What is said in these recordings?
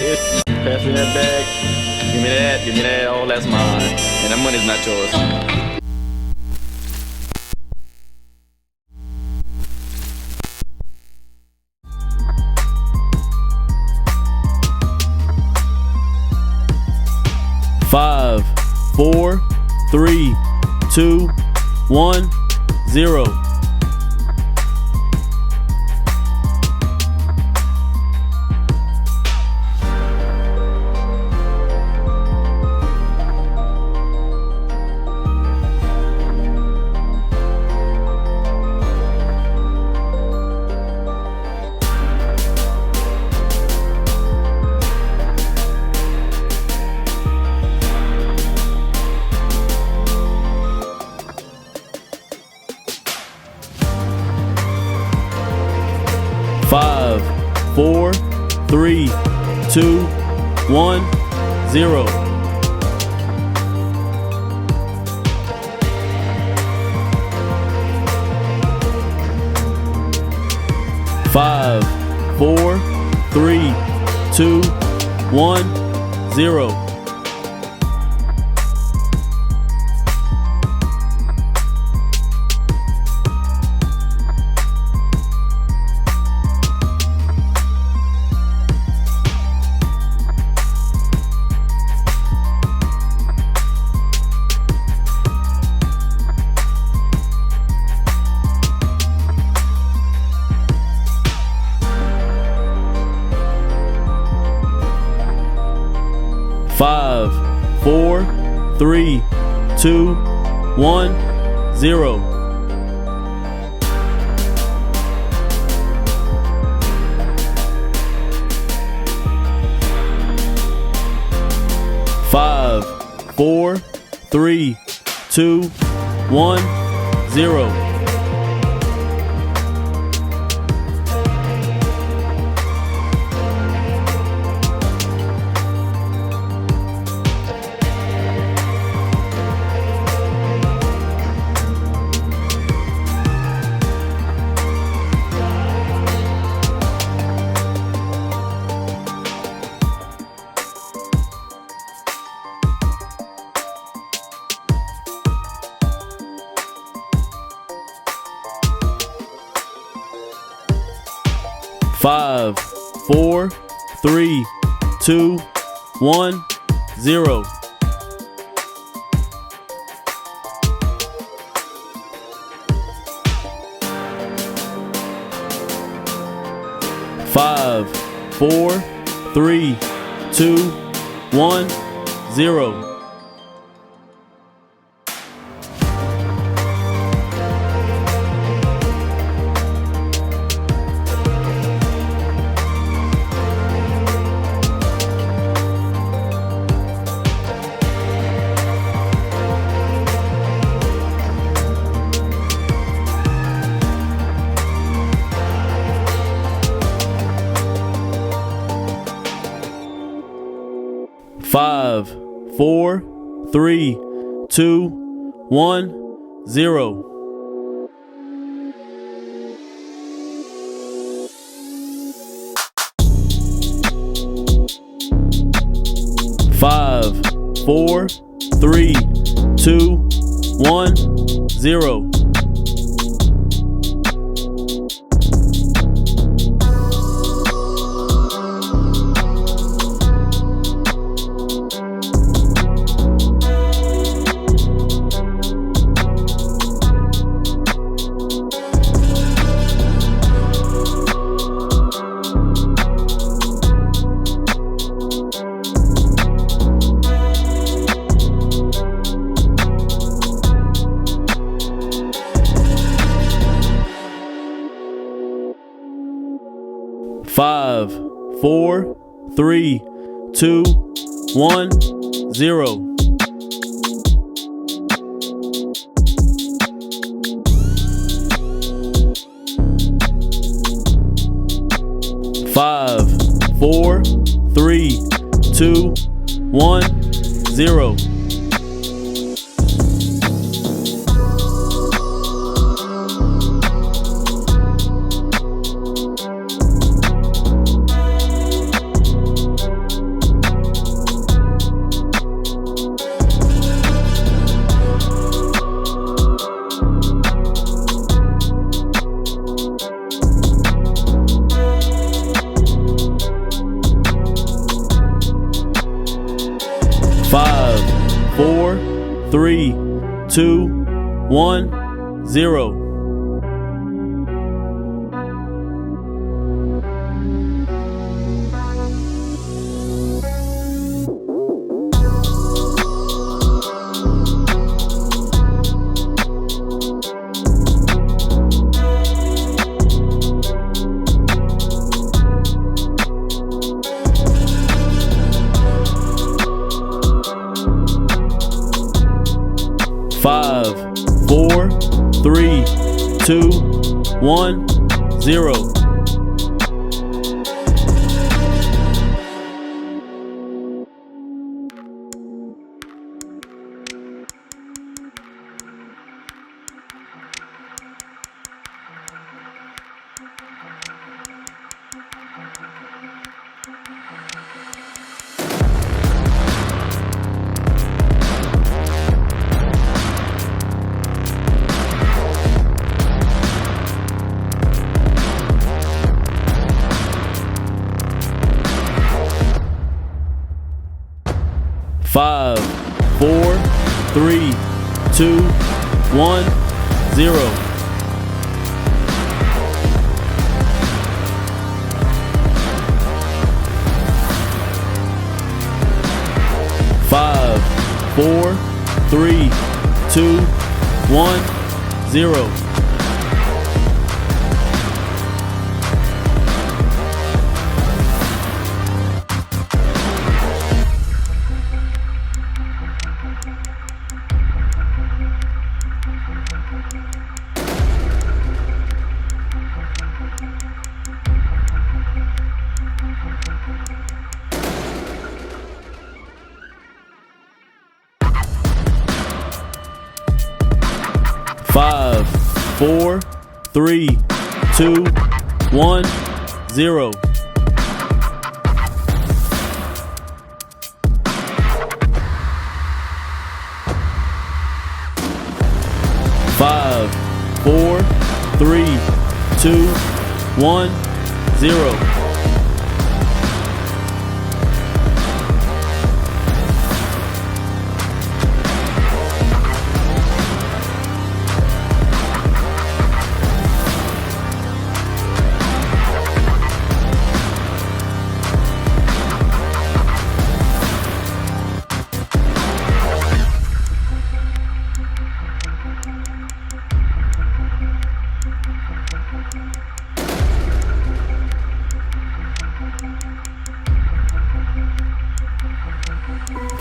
Pass me that bag. Give me that. Give me that. Oh, that's mine. And that money's not yours. 5, 4, 3, 2, 1, 0. 5, 4, 3, 2, 1, 0. 5, 4, 3, 2, 1, 0. 5, 4, 3, 2, 1, 0. 5, 4, 3, 2, 1, 0. 5, 4, 3, 2, 1, 0. 5, 4, 3, 2, 1, 0. 5, 4, 3, 2, 1, 0. 5, 4, 3, 2, 1, 0. 5, 4, 3, 2, 1, 0. 5, 4, 3, 2, 1, 0. 5, 5, 4, 3, 2, 1, 0. 5, 4, 3, 2, 1, 0. 5, 4, 3, 2, 1, 0. 5, 4, 3, 2, 1, 0. 5, 4, 3, 2, 1, 0. 5, 4, 3, 2, 1, 0.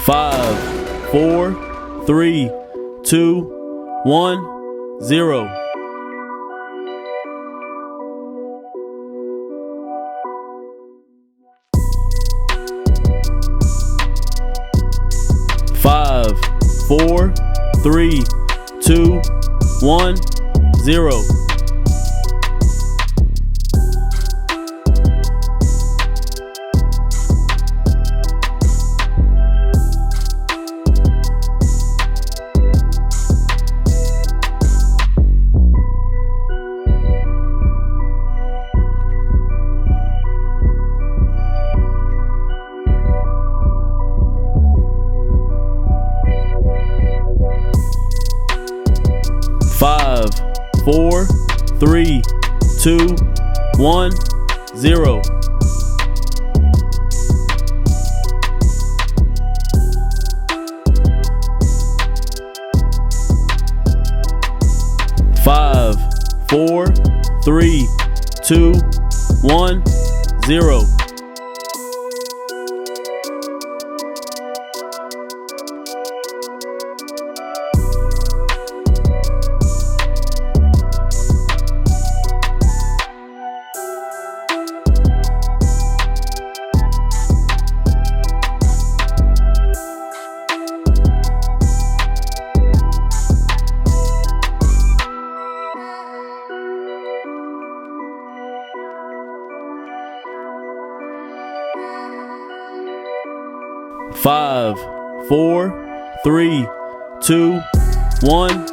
5, 4, 3, 2, 1, 0. 5, 4, 3, 2, 1, 0. 5, 4, 3, 2, 1, 0. 5, 4, 3, 2, 1, 0. 5, 4, 3, 2, 1,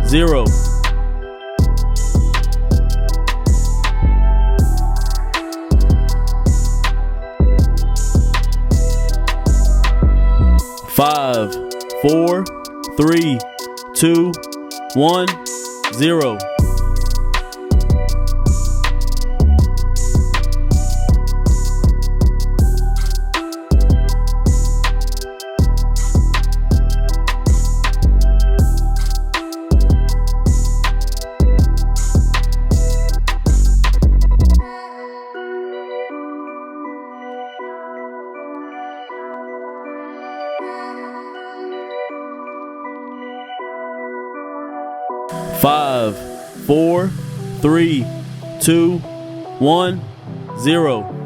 0. 5, 5, 4, 3, 2, 1, 0. Five, 4, 3, 2, 1, 0.